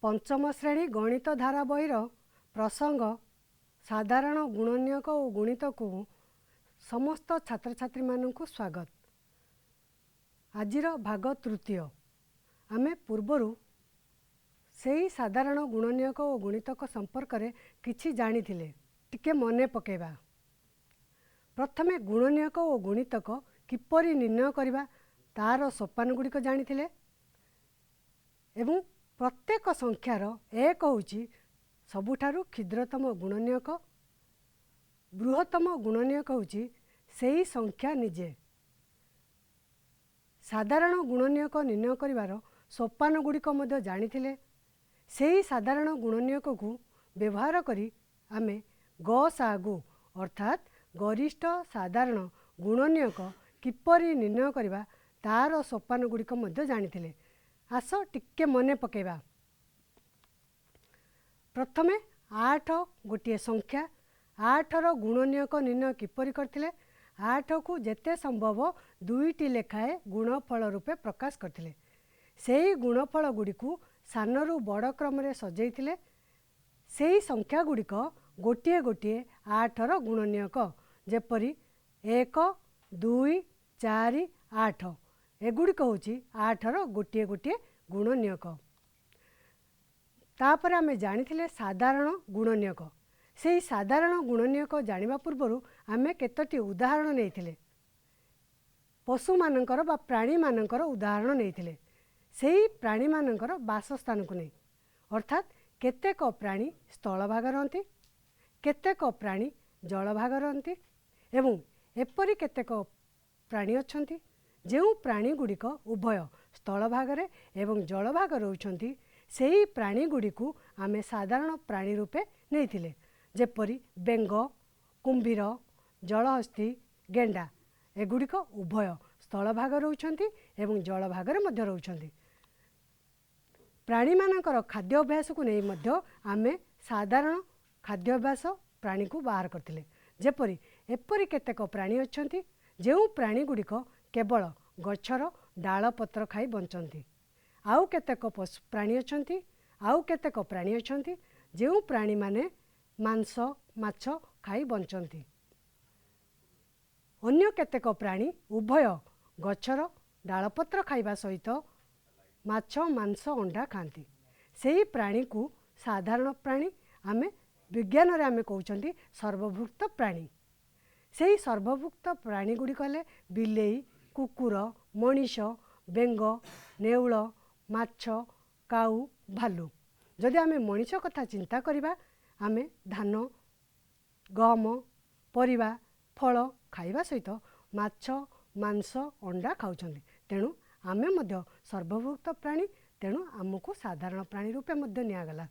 पंचम श्रेणी गणित धारा बहीर प्रसंग साधारण गुणनीयक और गुणित को समस्त छात्र छात्री मानू स्वागत। आजिर भाग तृतीय आमे पूर्वरु से ही साधारण गुणनीयक और गुणितक संपर्क में किछि जानिथिले टिके मने पकेबा। प्रथमे गुणनीयक और गुणितक किपरि निर्णय करिबा तार सोपान गुड़िक जानिथिले एवं प्रत्येक संख्यार एक होउची सबुठारु क्षुद्रतम गुणनीयक, बृहत्तम गुणनीयक होउची सेही संख्या निजे। साधारण गुणनीयक निर्णय करिवार सोपान गुड़िक मध्य जानिथिले सेही साधारण गुणनीयक को व्यवहार करी आमे गसागु अर्थात गरिष्ठ साधारण गुणनीयक किपरि निर्णय करिबा तार सोपान गुड़िक मध्य जानिथिले। आस टिके मने पकेबा। प्रथमे 8 गोटे संख्या 8 रो गुणनीयक निर्णय किपरि करथिले 8 को जेते संभव दुईटी लेखाए गुणफल रूपे प्रकाश करथिले। सेही गुणफल गुड़िकु सानरु बड़ क्रम रे सजेइथिले। सेही संख्या गुड़िक गोटे गोटे 8 रो गुणनीयक जेपरि 1 2 4 8 एगुड़िक होची 8 रो गोटे गोटे गुणनीयक। तापर आमे जानिथिले साधारण गुणनीयक। सेही साधारण गुणनीयक जानिबा पूर्वरु आमे केतोटी उदाहरण नेइथिले। पशु मानकर बा प्राणी मानकर उदाहरण नेइथिले। सेही प्राणी मानकर बासस्थान को नै अर्थात केतेक प्राणी स्थल भाग रहंती, केतेक प्राणी जल भाग रहंती एवं एपरि केतेक प्राणी अछंती जेउ प्राणी गुड़िक उभय स्थल भागरे एवं जल भाग रहउछंती सेही प्राणी गुड़िकु आमे साधारण प्राणी रूपे नेइथिले। जेपरि बेंग, कुंभीर, जलहस्ती, गेंडा एगुड़िक उभय स्थल भाग रहउछंती एवं जल भागरे मध्य रहउछंती। प्राणी मानकर खाद्याभ्यास को नै मध्य आमे साधारण खाद्याभ्यास प्राणी को बाहर करथिले। जेपरि एपरि केतेक प्राणी अछंती जेउ प्राणी गुड़िक केवल गछर डाल पत्र खाई बंचंती। आउ केतेक पशु प्राणी अछंती आउ केतेक प्राणी अछंती जेउ प्राणी माने मांस माछ खाई बंचंती। अन्य केतेक प्राणी उभय गछर डाल पत्र खाइबा सहित माछ मांस अंडा खांती। सेही प्राणी को साधारण प्राणी आमे विज्ञान रे आमे कहउचंती सर्वभुक्त प्राणी। सेही सर्वभुक्त प्राणी गुड़ी कहले बिलेई, कुकुर, मनीष, बेंग, नेउल, माछ, काऊ, भालू। जदि आमे मनीष कथा चिंता करिबा आमे धान, गहम, परिबा, फल खाइबा सहित माछ मांस अंडा खाउछंती। तेणु आमे मध्य सर्वभुक्त प्राणी तेणु आमको साधारण प्राणी रूपे मध्य नियागला।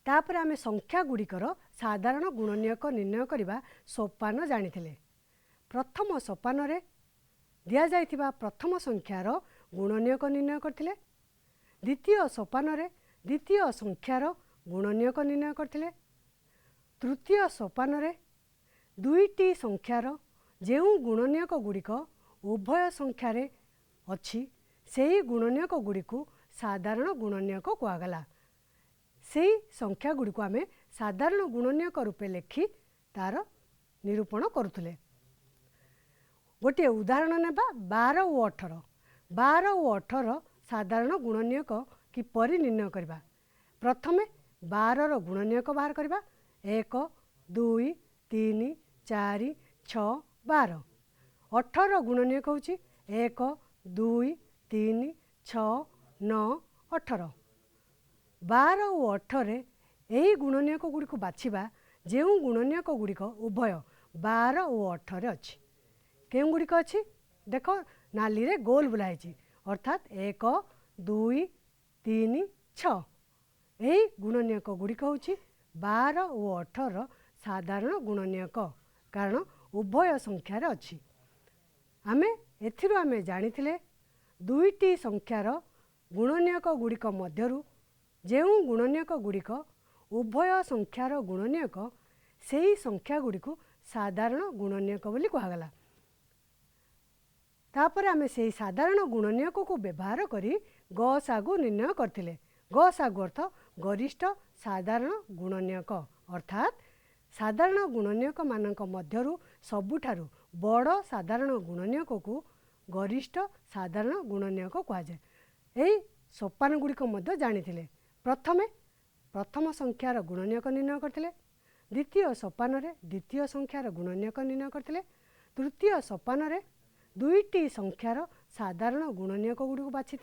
तापर आमे संख्या गुड़िकर साधारण गुणनीयक निर्णय करिबा सोपान जानिथिले। प्रथम सोपान रे दिया जाइथिबा प्रथम संख्यार गुणनीयक निर्णय करथिले। द्वितीय सोपान रे द्वितीय संख्यार गुणनीयक निर्णय करथिले। तृतीय सोपान रे दुईटी संख्यार जेउ गुणनीयक गुड़िक उभय संख्यार अछि सेही गुणनीयक गुड़िकु साधारण गुणनीयक कुआगला। सेही संख्या गुड़िक आमे साधारण गुणनीयक रूपे लेखि तार निरूपण करुथुले। गोटे उदाहरण नेबा 12 और 18। 12 और 18 साधारण गुणनीयक किपरि निर्णय करिबा। प्रथमे 12 रो गुणनीयक बाहर करिबा 1 2 3 4 6 12। 18 रो गुणनीयक होची 1 2 3 6 9 18। 12 और 18 एही गुणनीयक गुड़िक बाछिबा जेउ गुणनीयक गुड़िक उभय 12 और 18 अछि। केउ गुड़िक अछि देखो नाली रे गोल बुलाइछि अर्थात 1 2 3 6। एही गुणनीयक गुड़िक होची 12 और 18 साधारण गुणनीयक कारण उभय संख्यार अछि। आमे एथिरु आमे जानिथिले दुईटी संख्यार गुणनीयक गुड़िक मध्यरु जेउ गुणनीयक गुड़िक उभय संख्यार गुणनीयक सेही संख्या गुड़िकु साधारण गुणनीयक बोली कहगला। तापर आमे सेही साधारण गुणनीयक को व्यवहार करी गसागु निर्णय करथिले गसागु अर्थ गरिष्ठ साधारण गुणनीयक अर्थात साधारण गुणनीयक मानक मध्यरु सबुठारु बड़ साधारण गुणनीयक को गरिष्ठ साधारण गुणनीयक कहुए। यही सोपान गुड़िक जानी प्रथम संख्यार गुणनीयक निर्णय करते, द्वितीय सोपान द्वितीय संख्यार गुणनीयक निर्णय करते, तृतीय सोपान दुईटी संख्यार साधारण गुणनीयक गुड़िक बाछी,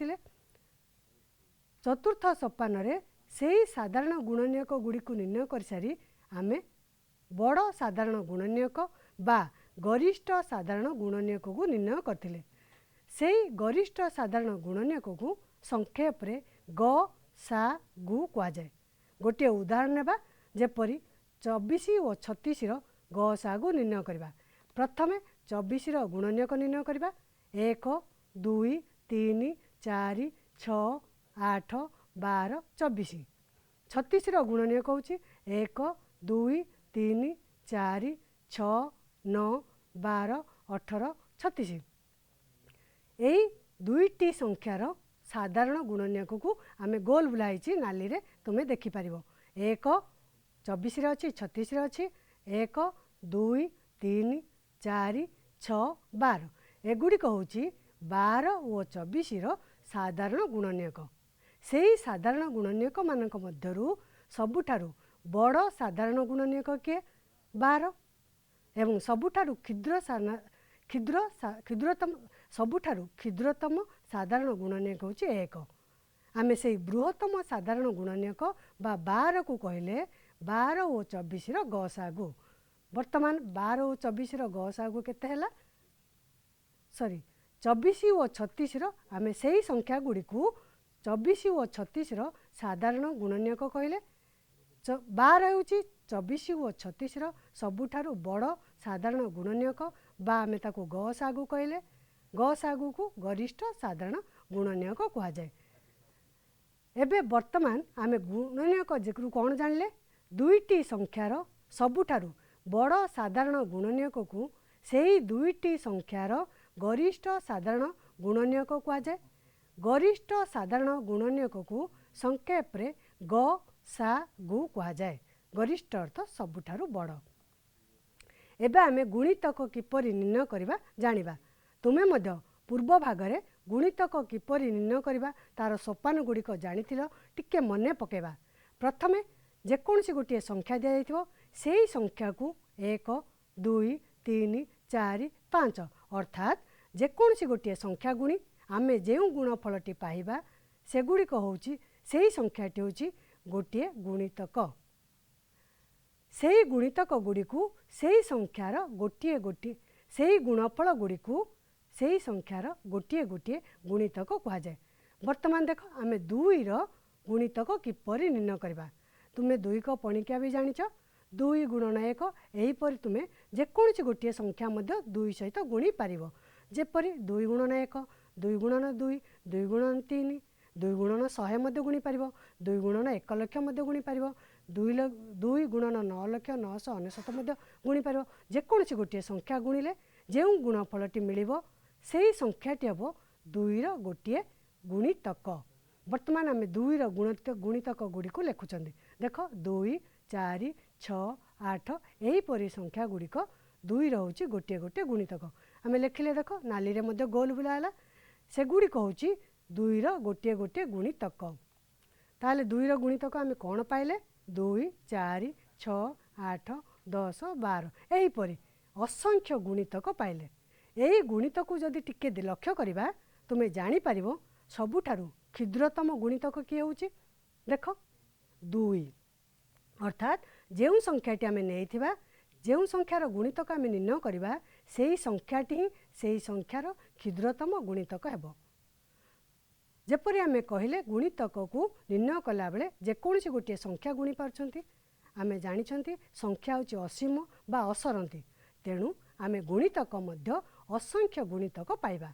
चतुर्थ सोपान से साधारण गुणनीयक गुड़िक निर्णय कर सारी आमे बड़ साधारण गुणनीयक बा गरिष्ठ साधारण गुणनीयक को निर्णय करथिले। से गरिष्ठ साधारण गुणनीयक को संक्षेप रे ग सा गु कहा जाए। गोटे उदाहरण नेबा जेपरी 24 और 36 रो ग सा गु निर्णय करबा। प्रथमे 24 रो गुणनीयक निर्णय करबा 1 2 3 4 6 8 12 24। 36 रो गुणनीयक होची 1 2 3 4 6 9 12 18 36। यही दुईटी संख्यार साधारण गुणनीयक को आमे गोल बुलाई नाली रे तुम्हें देखिपार 1 24 अच्छी 36 अच्छी 1 2 3 4 6 12 एगुड़िक हूँ 12 और 24 साधारण गुणनीयक। से ही साधारण गुणनीयक मानक मध्यरु सबुठारु बड़ साधारण गुणनीयक किए 12 एवं सबुठारु क्षुद्रतम सबुठारु क्षुद्रतम साधारण गुणनीयक हूँ 1। आमे से बृहत्तम साधारण गुणनीयक बा 12 को कहले 12 और 24 गसागु। वर्तमान 12 और 24 गसागु केते हैला सॉरी 24 और 36 आमे से ही संख्या गुड़ी को 24 और 36 साधारण गुणनीयक कहले 12 हूँ 24 और 36 सबुठारु बड़ साधारण गुणनीयक बा आमे ताको गसागु कहले गसागु को गरिष्ठ साधारण गुणनीयक कहा जाए। एबे वर्तमान आमे गुणनीयक जेकरु कौन जानले दुईटी संख्यार सबुठारु बड़ साधारण गुणनीयक को सेही दुईटी संख्यार गरिष्ठ साधारण गुणनीयक कहा जाए। गरिष्ठ साधारण गुणनीयक को संक्षेप रे ग सा गु कहा जाए। गरिष्ठ अर्थ सबुठारु बड़। एबे आमे गुणितक किपरि निर्णय करिबा जानिबा। तुमे मध्य पूर्व भागरे गुणितक किपरि निर्णय करिबा तार सोपान गुड़िक जानिथिलो टिके मने पकेबा। प्रथमे जेकोसी गोटे संख्या दिया जाइथिबो सेही संख्या को 1 2 3 4 5 अर्थात जेकोसी गोटे संख्या गुणी आमे जेउ गुणफलटी पाइबा सेगुड़िक होउची सेही संख्याटी होउची गोटे गुणितक। सेही गुणितक गुड़िकु सेही संख्यार गोटे गोटे सेही गुणफल गुड़िकु सेही संख्यार गोटे गोटे गुणितक कहा जाए। वर्तमान देख आमे 2 गुणितक किपरि निर्णय करबा। तुमे 2 को पणिकिया भी जानिछ 2 गुणन 1 एहीपरि तुमे जेकोसी गोटे संख्या मध्य 2 सहित गुणी पारिबो। जेपरि 2 गुणन 1 2 गुणन 2 2 गुणन 3 2 गुणन 100 मध्य गुणी पारिबो 2 गुणन 1 लक्ष मध्य गुणी पारिबो 2 गुणन 9 लक्ष 999 मध्य गुणी पारिबो। जेकोसी गोटे संख्या गुणिले जेउ गुणफलटी मिलिबो सेही संख्याटी हबो 2 गोटे गुणितक। वर्तमान आमे 2 गुणितक गुड़िक लेखुचंदी देख 2 4 6 8 एहीपरि संख्या गुड़िक 2 होउची गोटे गोटे गुणितक। आमे लेखिले देख नाली रे मध्य गोल बुलाला सेगुड़िक होउची 2 गोटे गोटे गुणितक। ताले 2 गुणितक आमे कोन पाइले 2 4 6 8 10 12 एहीपरि असंख्य गुणितक पाइले। यही गुणितक को जदि टिके लक्ष्य करिबा तुमे जानि पारिबो सबुठारु क्षुद्रतम गुणितक किए होउची देख 2 अर्थात जेउ संख्याटी आमे नेइथिबा जेउ संख्यार गुणितक आमे निर्णय करिबा सेही संख्याटी ही सेही संख्यार क्षुद्रतम गुणितक हेबो। जेपरि आमे कहिले गुणितक को निर्णय कला बेले जेकोसी गोटे संख्या गुणी पारछंती आमे जानिछंती संख्या होची असीम बा असरंती तेणु आमे गुणितक मध्य असंख्य गुणितक पाइबा।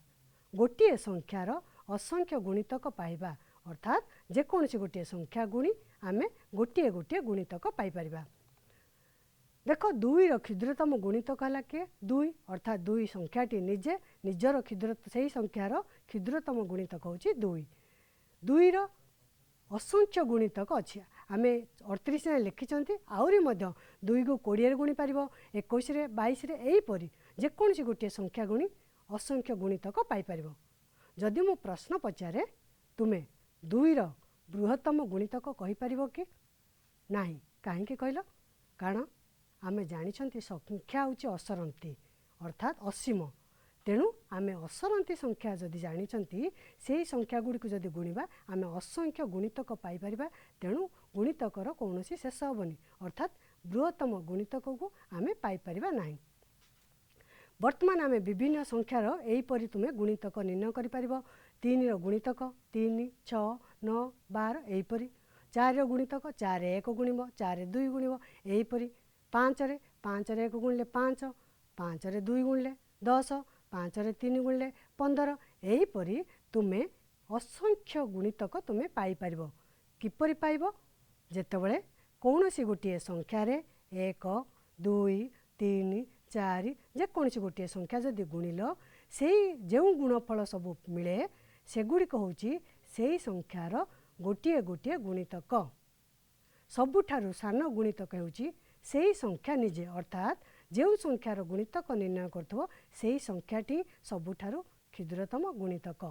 गोटे संख्यार असंख्य गुणितक पाइबा अर्थात जेकोसी गोटे संख्या गुणी आमे गोटे गोटे गुणितक पाई परिबा। देख 2 क्षुद्रतम गुणितक है किए 2 अर्थात 2 संख्याटी निजे निजर क्षुद्र से ही संख्यार क्षुद्रतम गुणितक हूँ 2 2 असंख्य गुणितक अच्छी आम 38 लिखिं आहरी 2 को 20 गुणी पार 21 22 यहीपर जेकोसी गोटे संख्या गुणी असंख्य गुणितक पाइपर। जदि मु प्रश्न पचारे तुम्हें 2 बृहत्तम गुणितक कहीपर कि ना कहीं कहल कारण आम जानी संख्या हूँ असरंती अर्थात असीम तेणु आम असरंती संख्या जदि जानी से संख्या गुड़ी को जदि गुणा आम असंख्य गुणितक पाइपर तेणु गुणितकर कौन शेष हेनी अर्थात बृहत्तम गुणितक को आम पाइपर ना। वर्तमान आम विभिन्न संख्यार यहीपर तुम्हें गुणितक निर्णय कर 3 गुणितक 3 6 9 12 यहीपर 4 गुणितक 4 1 गुणव 4 2 गुणव यहीपर 5 1 गुणिले 5 5 2 गुणिले 10 5 3 गुणिले 15 यहीपर तुम्हें असंख्य गुणितक तुम्हें पाइपर किपर पाइब जेतेबेले कौन सी गोटे संख्यार 1 2 3 4 जेकोसी गोटे संख्या जदि गुणिल से जो गुणफल सब मिले सेगुड़िक हूँ से संख्यार गोटे गोटे गुणितक सबुठारु सान गुणितक हूँ से संख्या निजे अर्थात जो संख्यार गुणितक निर्णय करथबो से संख्याटी सबुठारु क्षुद्रतम गुणितक।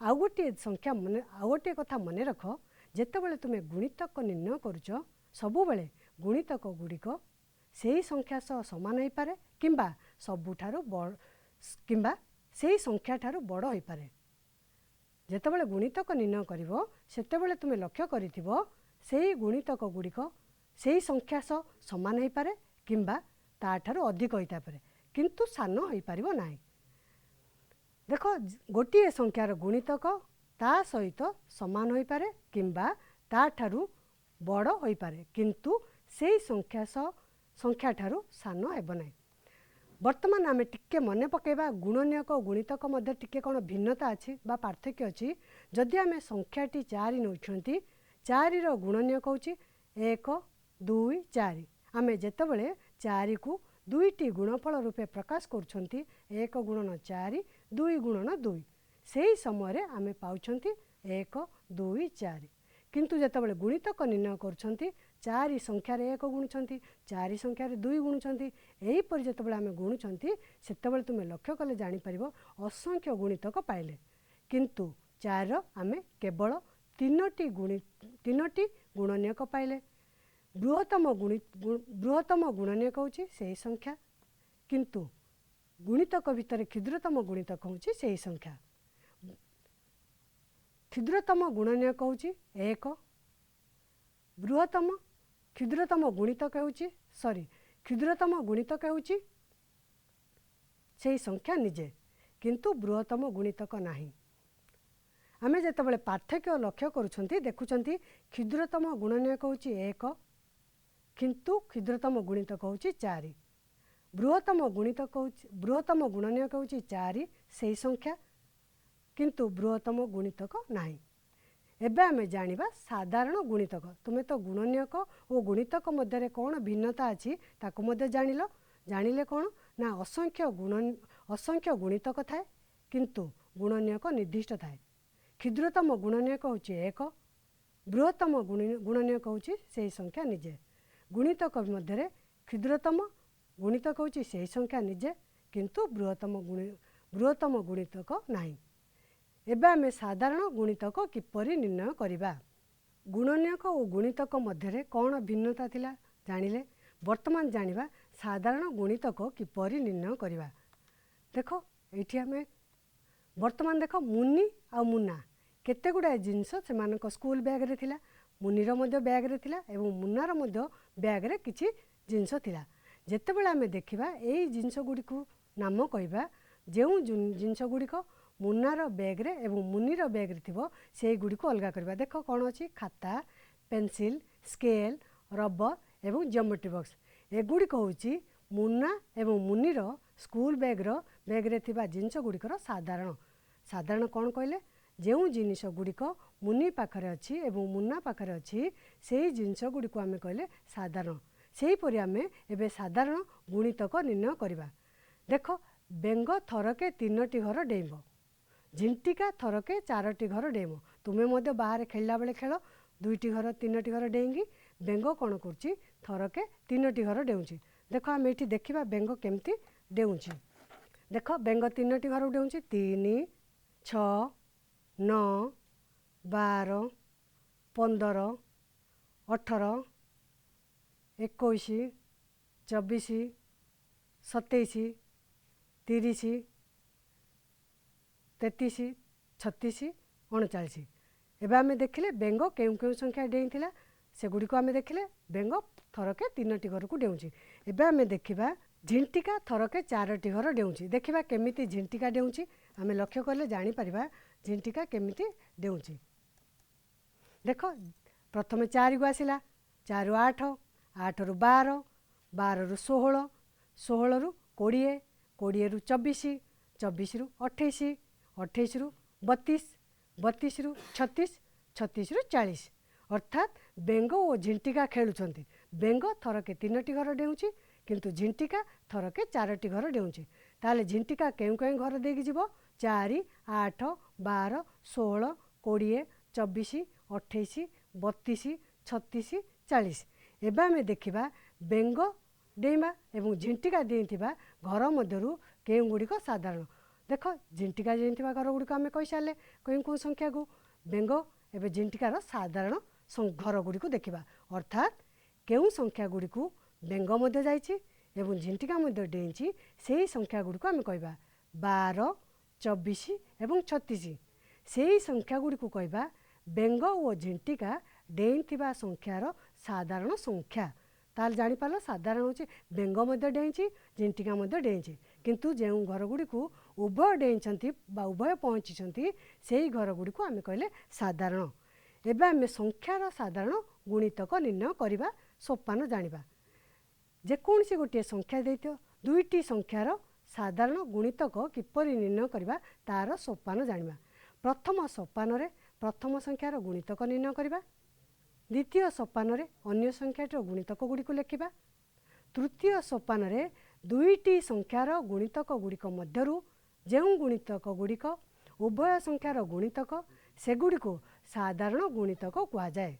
आउ गोटे संख्या मन आउ गोटे कथा मन रख जेतेबेले तुम्हें गुणितक निर्णय करुच सबुबेले गुणितक गुड़िक से संख्या सह समान हो पारे किंबा सबुठारु बड़ किंबा से संख्या ठारु बड़ हो पारे। जेतेबेले गुणितक निर्णय करिवो सेतेबेले तुमे लक्ष्य करिथिबो से गुणितक गुड़िक से संख्या सह समान हो पारे किंबा ता ठारु अधिक होता पारे किंतु सान हो पारिबो नाही। देखो गोटे संख्यार गुणितक ता सहित समान हो पारे किंबा ता ठारु बड़ हो पारे किंतु से संख्या सह संख्या ठारु सान हेब नाही। वर्तमान आम टिके मन पकेबा गुणनीयक और गुणितक मध्य टिके कौन भिन्नता अच्छी बा पार्थक्य अच्छी। जदि आम संख्याटी 4 नौछंती 4 गुणनीयक हूँ 1 2 4 आम जेतेबेले 4 को 2टी गुणफल रूपे प्रकाश करुछंती 1 गुणन 4 2 गुणन 2 से समय आम पाउछंती 1 2 4 किंतु जेतेबेले गुणितक निर्णय करुछंती 4 संख्यार 1 गुणुछंती 4 संख्यार 2 गुणुछंती यहीपर जेतेबेले आम गुणुछंती सेतेबेले तुमे लक्ष्य कले जानि परिबो असंख्य गुणितक पाइले किंतु 4 आम केवल 3टी गुणनीयक पाइले। बृहत्तम गुणनीयक हूँ से संख्या किंतु गुणितक भितर क्षुद्रतम गुणितक हूँ से संख्या। क्षुद्रतम गुणनीयक हूँ 1 क्षुद्रतम गुणितक हूँ क्षुद्रतम गुणितक हूँ से संख्या निजे किंतु बृहत्तम गुणितक नाही। आम जेतेबेले पार्थक्य लक्ष्य करुछंती देखुछंती क्षुद्रतम गुणनीयक हूँ 1 किंतु क्षुद्रतम गुणितक हूँ 4 बृहत्तम गुणनीयक हूँ 4 से संख्या किंतु बृहत्तम गुणितक नाही। एबे आमे जानिबा साधारण गुणितक तुमे तो गुणनीयक और गुणितक मध्य कौन भिन्नता अच्छी ताको मध्य जानिले कौन ना असंख्य गुणितक थाए किंतु गुणनीयक निर्दिष्ट थाए। क्षुद्रतम गुणनीयक हूँ 1 बृहत्तम गुणनीयक हूँ से संख्या निजे गुणितक मध्य क्षुद्रतम गुणितक हूँ से संख्या निजे किंतु बृहत्तम गुणितक नाही। एबे आमे साधारण गुणितक किपरि निर्णय करिबा। गुणनीयक और गुणितक मध्य कौन भिन्नता थिला जानिले वर्तमान जानिबा साधारण गुणितक किपरि निर्णय करिबा। देखो एठी आमे वर्तमान देख मुनि आ मुन्ना केते गुडा जिनस सेमानक स्कूल बैग रे थिला मुनिर मध्य बैग रे थिला एवं मुन्नार मध्य बैग रे किछि जिनस थिला। जेतेबेले आमे देखिबा एई जिनस गुडी को नाम कहिबा जेउ जिनस गुडी को मुन्नार बैग रे एवं मुनिर बैग रे थिबो सेई गुडी को अलगा करबा। देखो कोन अछि खाता पेंसिल स्केल रबर एवं ज्योमेट्री बॉक्स एगुडी को होछि मुन्ना एवं मुनिर स्कूल बैग रे थिबा जिनस गुडीकर साधारण कौन कहले जो जिनिस गुड़िक मुनि पाखरे अच्छी एवं मुन्ना पाखरे अच्छी से जिनस गुड़ी आम कहले साधारण से परि आम एबे साधारण गुणितक निर्णय करवा। देख बेंग थरके 3टी घर डेइब झिंटिका थरके 4टी घर डेइम तुमे मध्य बाहर खेलला बेले खेल 2टी घर 3टी घर डेइंगी बेंग कौन कर थरके 3टी घर डेउची देख आम ये देखा बेंग केमती डेउची देख बेंग 3टी घर डेउची 3 6 9 12 15 18 21 24 27 30 33 36 39 एबे आमे देखिले बेंग केउ केउ संख्या डेइथिला सेगुडी को आमे देखिले बेंग थरके 3टी घर को डेउची एबे आमे देखिबा झिंटिका थरके 4टी घर डेउची देखिबा केमिति झिंटिका डेउची आमे लक्ष्य करले जानि परिबा झिंटिका केमिति डेउची देख प्रथमे 4 को आसिला 4 रु 8 8 रु 12 12 रु 16 16 रु 20 20 रु 24 24 रु 28 28 रु 32 32 रु 36 36 रु 40 अर्थात बेंग और झिंटिका खेलुंट बेंग थरके 3टी घर डेउची किंतु झिंटिका थरके 4टी घर डेउची ताले झिंटिका केउ केउ घर देगी जीव 4 8 12 16 20 24 28 32 36 40 एबे आमे देखिबा बेंग डेइबा एवं झिंटिका डेइथिबा घर मध्यरु केउ गुड़िक साधारण देख झिंटिका डेइथिबा घर गुड़िक आमे कहि सारले केउ केउ संख्या को बेंग एबे झिंटिकार साधारण घर गुड़िक देखिबा अर्थात केउ संख्या गुड़िक बेंग मध्य जाइछि एवं झिंटिका मध्य डेइछि सेही संख्या गुड़िक आमे कहबा 12 24 एवं 36 सेही संख्या गुड़िक कहबा बेंग और झिंटिका डेइथिबा संख्यार साधारण संख्या ताल जानि पारल साधारण होछि बेंग मध्य डेइछि झिंटिका मध्य डेइछि किंतु जेउ घर गुड़िक उभय डेइछंती बा उभय पहुँची सेही घर गुड़िक आमे कहले साधारण एबे आमे संख्यार साधारण गुणितक निर्णय करिबा सोपान जानिबा जेकोसी गोटे संख्या देइतो दुईटी संख्यार साधारण गुणितक किपरि निर्णय करिबा तार सोपान जानिबा प्रथम सोपान रे प्रथम संख्यार गुणितक निर्णय करिबा द्वितीय सोपान रे अन्य संख्याटर गुणितक गुड़िक लेखिबा तृतीय सोपान रे दुईटी संख्यार गुणितक गुड़िक मध्यरु जेउ गुणितक गुड़िक उभय संख्यार गुणितक सेगुड़िक साधारण गुणितक कहा जाए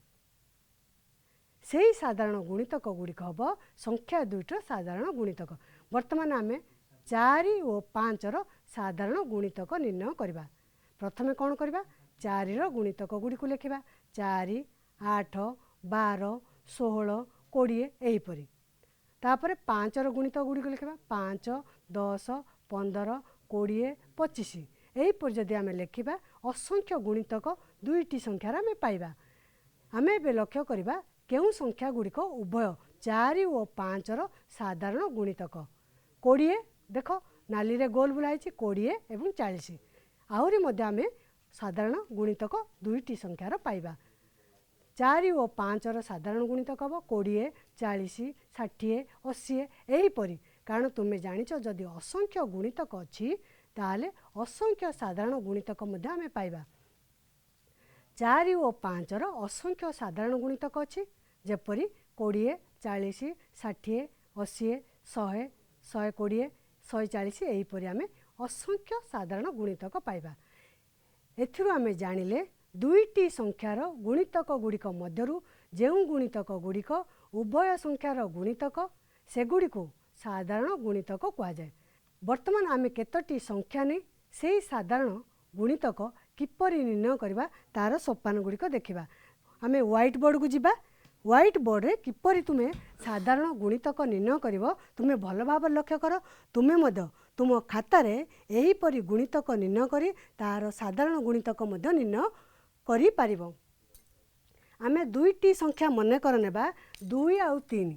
सेही साधारण गुणितक गुड़िक हम संख्या दुईटर साधारण गुणितक वर्तमान आमे 4 और 5 रो साधारण गुणितक निर्णय करिबा प्रथमे कौन करिबा 4 रो गुणितक गुड़िक लेखिबा 4 8 12 16 20 एहीपरि तापर 5 रो गुणितक गुड़िक लेखिबा 5 10 15 20 25 एहीपरि जदि आमे लेखिबा असंख्य गुणितक दुईटी संख्यार आमे पाइबा आमे बे लक्ष्य करिबा केउ संख्या गुड़िक उभय 4 और 5 रो साधारण गुणितक 20 देख नाली रे गोल बुलाई 20 एवं 40 आहुरी मध्य आमे साधारण गुणितक दुईटी संख्यार पाइबा 4 और 5 रो साधारण गुणितक हम 20 40 60 80 एहीपरि कारण तुमे जानिଛ जदि असंख्य गुणितक अछि ताले असंख्य साधारण गुणितक मध्य आमे पाइबा 4 और 5 रो असंख्य साधारण गुणितक अछि जेपरि 20 40 60 80 100 120 140 एहीपरि आमे असंख्य साधारण गुणितक पाइबा एथिरु आमे जानिले दुईटी संख्यार गुणितक गुड़िक मध्यरु जेउ गुणितक गुड़िक उभय संख्यार गुणितक सेगुड़िक साधारण गुणितक कहा जाए वर्तमान आमे केतोटी संख्या नै सेही साधारण गुणितक किपरि निर्णय करिबा तार सोपान गुड़िक देखिबा आमे व्हाइट बोर्ड को जिबा व्हाइट बोर्ड रे किपरि तुमे साधारण गुणितक निर्णय करिवो तुमे भल भाव लक्ष्य कर तुमे मध्य तुम खाता रे एहीपरि गुणितक निर्णय करी तार साधारण गुणितक मध्य निर्णय करि पारिबो आमे दुईटी संख्या मने कर नेबा 2 और 3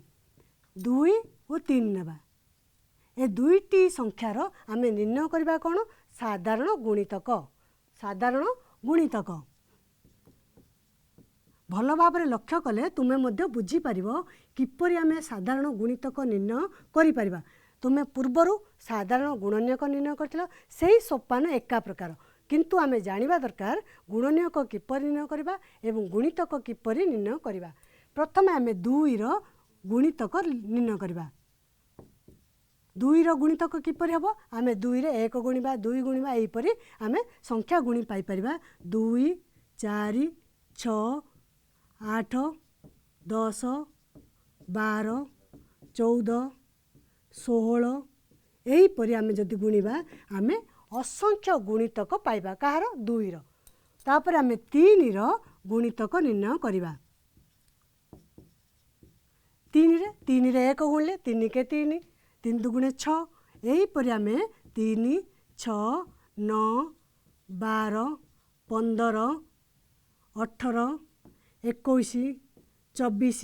2 और 3 नेबा ए दुईटी संख्यार आमे निर्णय करिबा कोन साधारण गुणितक भल भाव लक्ष्य कले तुमे मध्य बुझी पारिबो किपरि आमे साधारण गुणितक निर्णय करि पारिबा तुमे पूर्वरु साधारण गुणनीयक निर्णय करथिलो सेही सोपान एका प्रकार किंतु आमे जानिबा दरकार गुणनीयक किपरि निर्णय करिबा एवं गुणितक किपरि निर्णय करिबा प्रथमे आमे 2 रो गुणितक निर्णय करिबा दुईर गुणितक किपर हम आम दुई एक गुणा दुई गुणा यहीपरी आम संख्या गुणी पाइपर 2 4 6 8 10 12 14 16 यहीपरी आम जदि गुणा आम असंख्य गुणितक पाइबा कहार दुईर तापर आम 3 गुणितक निर्णय करवा 3 रे 1 गुणले 3 के 3 3 दुगुणे 6 यहीपरि आम 3 6 9 12 15 18 21 24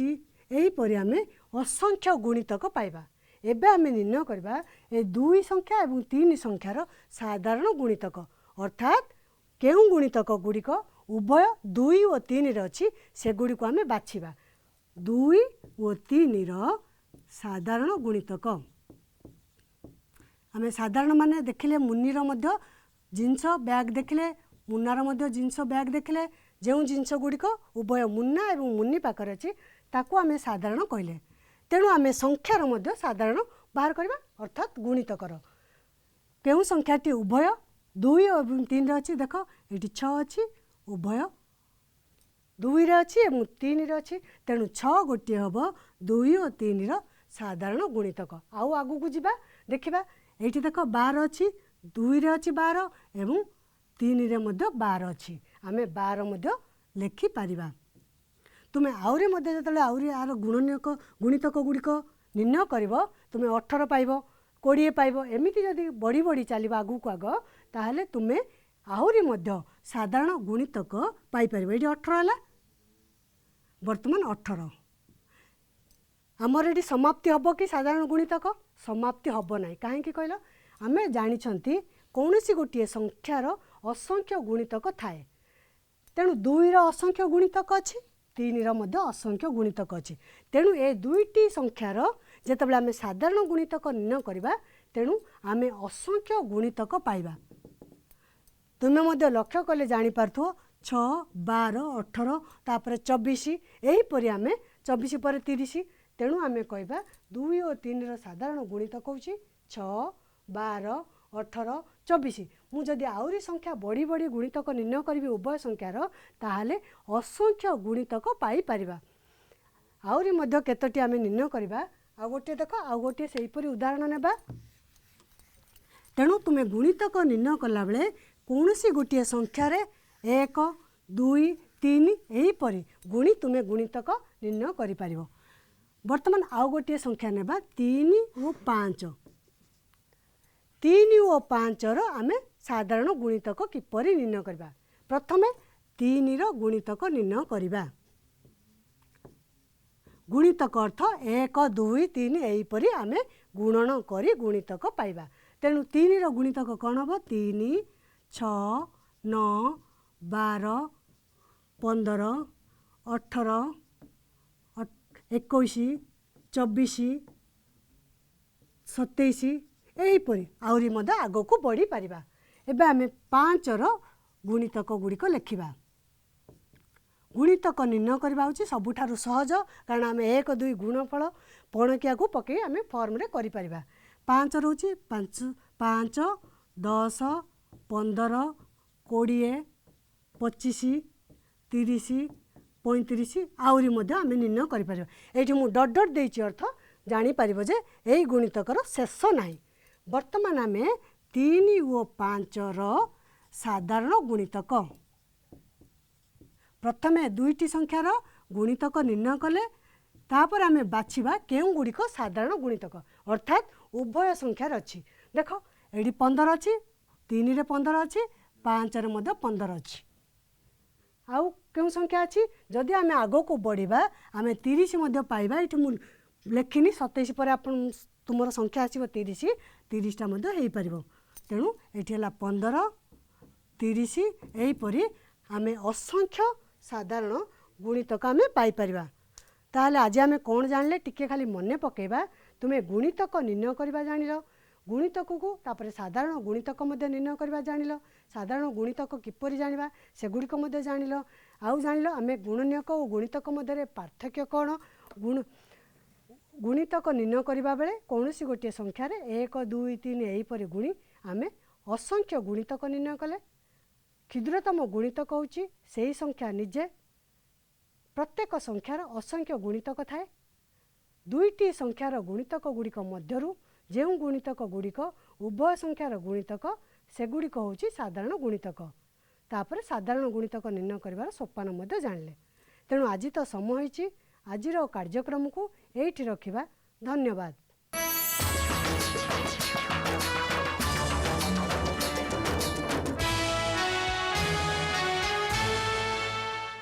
यहीपरि आम असंख्य गुणितक पाइबा एबे आम निर्णय करबा ए 2 संख्या एवं 3 संख्यार साधारण गुणितक अर्थात केउं गुणितक गुड़िक उभय 2 और 3 रे अछि सेगुड़िक आम बाछिबा 2 और 3 साधारण गुणितक आम साधारण माने देखिले मुनिर मध्य जिनस बैग देखिले मुनार मध्य जिनस बैग देखिले जो जिनस गुड़िक उभय मुना एवं मुनि पाखर अच्छी ताकू आम साधारण कहले तेणु आम संख्यार मध्य साधारण बाहर करवा अर्थात गुणितकर केउं संख्याटी उभय 2 और 3 अच्छी देख ये 6 अच्छी उभय 2 रे अच्छी और 3 रे अच्छी तेणु 6 गोटे हम 2 और 3 साधारण गुणितक आउ आगू को जीवा देखिबा ये देख 12 अच्छी 2 रे अच्छी 12 एवं 3 रे मध्य 12 अच्छी आम 12 मध्य लेखि पारिबा तुमे आउरी मध्य जतले आउरी आर गुणितक गुड़िक निर्णय करिवो तुमे 18 पाइबो 20 पाइबो एमिति जदि बढ़ी बढ़ी चलिबा आगू को आग ताहले तुमे आहुरी मध्य साधारण गुणितक पाई परिबो एडी 18 हला वर्तमान 18 आमर एडी समाप्ति हबो कि साधारण गुणितक समाप्ति हबो नाही काहे कि कहलो आमे जानि छंती कोनोसी गोटिए संख्यार असंख्य गुणितक थाए तेणु 2 रो असंख्य गुणितक अछि 3 रो मध्य असंख्य गुणितक अछि तेणु ए दुईटी संख्यार जेतबेले आमे साधारण गुणितक निर्णय करबा तेणु आमे असंख्य गुणितक पाइबा तुमे मध्य लक्ष्य कले जानि पारथो 6 12 18 तापर 24 एहीपरि आमे 24 पर 30 तेणु आमे कहबा 2 और 3 रो साधारण गुणितक होछि 6 12 18 24 मु जदि आउरी संख्या बढ़ी बढ़ी गुणितक निर्णय करी उभय संख्यार ताहले असंख्य गुणितक पाई परिबा आउरी मध्य केतोटी आमे निर्णय करबा आ गोटे देख आ गोटे सेहीपरि उदाहरण नेबा तेणु तुमे गुणितक निर्णय कला बेले कौनसी गोटे संख्यार 1 2 3 एहीपरि गुणी तुमे गुणितक निर्णय करि परिबो वर्तमान आउ गोटे संख्या नेबा 3 और 5 3 और 5 आमे साधारण गुणितक किपरि निर्णय करबा प्रथमे 3 रो गुणितक निर्णय करबा गुणितक अर्थ 1 2 3 एहीपरि आमे गुणन करी गुणितक पाइबा तेणु 3 रो गुणितक कौन हम 3 6 9 12 15 18 21 24 27 एहीपरि आउरी मध्य आगो को बढ़ी पारिबा एबे आमे 5 रो गुणितक गुड़िक लेखिबा गुणितक निर्णय करबा होछि सबुठारु सहज कारण आमे 1 2 गुणफल पणकिया को पके आमे फॉर्म रे करि परिबा 5 रहउछि 5 5 10 15 20 25 30 35 आउरी मध्य आमे निर्णय करि परिबा एठी मु डट डट देछि अर्थ जानि परिबो जे एई गुणितकर शेष नाही वर्तमान आमे 3 और 5 रो साधारण गुणितक प्रथमे दुईटी संख्यार गुणितक निर्णय कले तापर आमे बाछिबा केउं गुड़िक साधारण गुणितक अर्थात उभय संख्यार अछि देख एडी 15 अछि 3 रे 15 अछि 5 रे मध्य 15 अछि आउ केउं संख्या अछि जदि आमे आगो को बढ़िबा आमे 30 मध्य पाइबा एठी मु लेखिनी 27 पर आपन तुमर संख्या आसीबो 30 30 टा मध्य हेई परिबो तेणु एठी हला 15 30 एही परी आमे असंख्य साधारण गुणितक आमे पाई परिबा ताहले आज आमे कोन जानले टिके खाली मने पकेबा तुमे गुणितक निर्णय करबा जानिलो गुणितक को तापर साधारण गुणितक मध्य निर्णय करबा जानिलो साधारण गुणितक किपरि जानिबा सेगुड़िक मध्य जानिलो आउ जानिलो आमे गुणनीयक और गुणितक मध्य पार्थक्य कोन गुणितक निर्णय करबा बेले कौनसी गोटे संख्यार 1 2 3 एहीपरि गुणी आमे असंख्य गुणितक निर्णय कले क्षुद्रतम गुणितक होची सेही संख्या निजे प्रत्येक संख्यार असंख्य गुणितक थाए दुईटी संख्यार गुणितक गुड़िक मध्यरु जो गुणितक गुड़िक उभय संख्यार गुणितक सेगुड़िक होची साधारण गुणितक तापर साधारण गुणितक निर्णय करिवार सोपान मध्य जानिले तेणु आज तो समय होईची आजिर कार्यक्रम को एठी रखिबा धन्यवाद।